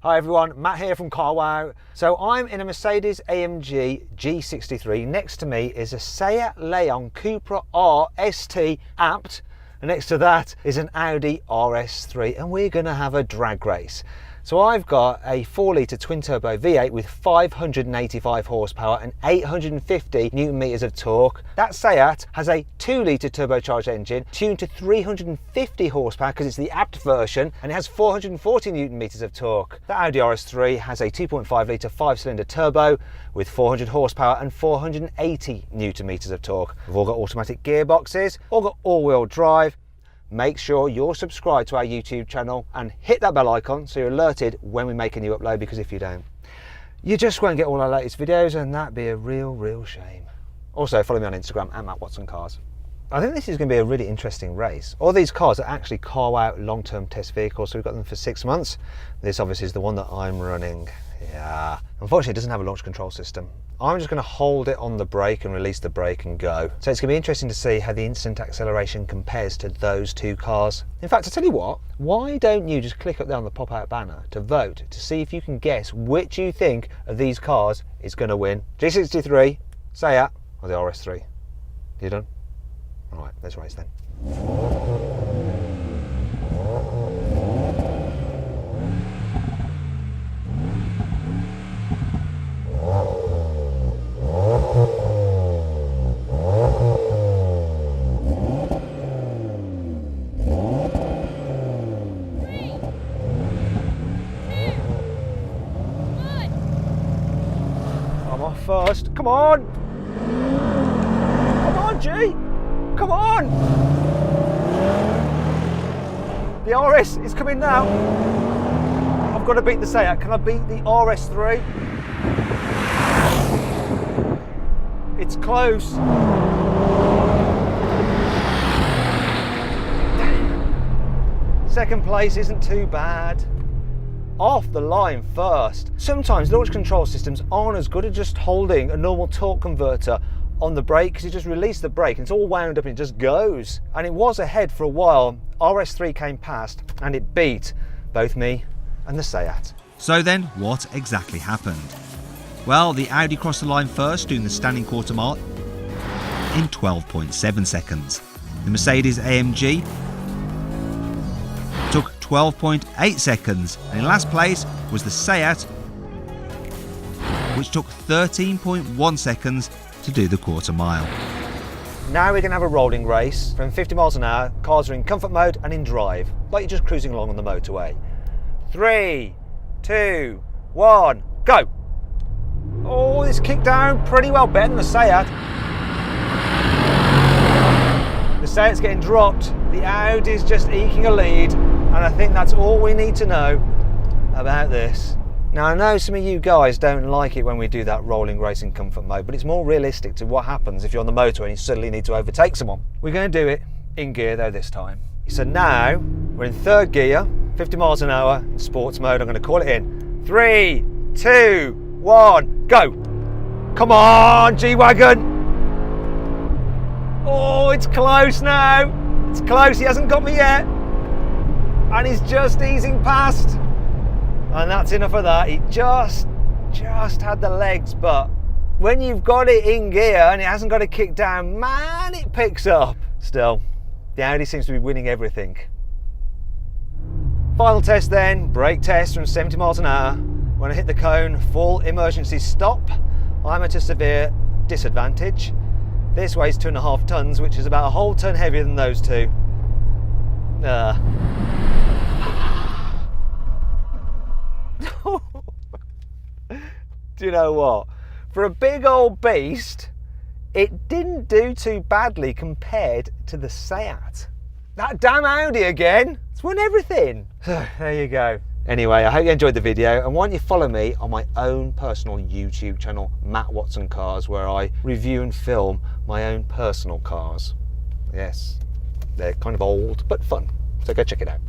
Hi everyone, Matt here from Carwow. So I'm in a Mercedes AMG G63. Next to me is a Seat Leon Cupra RS3 apt. And next to that is an Audi RS3, and we're going to have a drag race. So I've got a 4-litre twin-turbo V8 with 585 horsepower and 850 newton meters of torque. That Seat has a 2-litre turbocharged engine tuned to 350 horsepower because it's the apt version, and it has 440 newton meters of torque. The Audi RS3 has a 2.5-litre 5-cylinder turbo with 400 horsepower and 480 newton meters of torque. We've all got automatic gearboxes, all got all-wheel drive. Make sure you're subscribed to our YouTube channel and hit that bell icon so you're alerted when we make a new upload, because if you don't, you just won't get all our latest videos, and that'd be a real shame. Also, follow me on Instagram at MattWatsonCars. I think this is going to be a really interesting race. All these cars are actually Carwow long-term test vehicles, so we've got them for 6 months. This obviously is the one that I'm running. Yeah. Unfortunately, it doesn't have a launch control system. I'm just going to hold it on the brake and release the brake and go. So it's going to be interesting to see how the instant acceleration compares to those two cars. In fact, I tell you what, why don't you just click up there on the pop-out banner to vote to see if you can guess which you think of these cars is going to win. G63, Seat, or the RS3? You done? All right, let's race then. I'm off first. Come on! Come on, G! Come on! The RS is coming now. I've got to beat the Seat. Can I beat the RS3? It's close. Second place isn't too bad. Off the line first. Sometimes launch control systems aren't as good at just holding a normal torque converter on the brake, because you just release the brake and it's all wound up and it just goes. And it was ahead for a while. RS3 came past and it beat both me and the Seat. So then, what exactly happened? Well, the Audi crossed the line first, doing the standing quarter mile in 12.7 seconds. The Mercedes AMG took 12.8 seconds, and in last place was the Seat, which took 13.1 seconds to do the quarter mile. Now we're going to have a rolling race from 50 miles an hour. Cars are in comfort mode and in drive, like you're just cruising along on the motorway. 3, 2, 1, go! Oh, this kicked down pretty well, better than the Seat. The Seat's getting dropped. The Audi's just eking a lead, and I think that's all we need to know about this. Now, I know some of you guys don't like it when we do that rolling race in comfort mode, but it's more realistic to what happens if you're on the motorway and you suddenly need to overtake someone. We're going to do it in gear though this time. So now we're in third gear, 50 miles an hour, in sports mode. I'm going to call it in. 3, 2, 1, go! Come on, G-Wagon! Oh, it's close now. It's close, he hasn't got me yet. And he's just easing past. And that's enough of that. He just had the legs, but when you've got it in gear and it hasn't got a kick down, man, it picks up. Still, the Audi seems to be winning everything. Final test then, brake test from 70 miles an hour. When I hit the cone, full emergency stop. I'm at a severe disadvantage. This weighs 2.5 tons, which is about a whole ton heavier than those two. Do you know what? For a big old beast, it didn't do too badly compared to the Seat. That damn Audi again! It's won everything! So, there you go. Anyway, I hope you enjoyed the video, and why don't you follow me on my own personal YouTube channel, Matt Watson Cars, where I review and film my own personal cars. Yes, they're kind of old, but fun. So go check it out.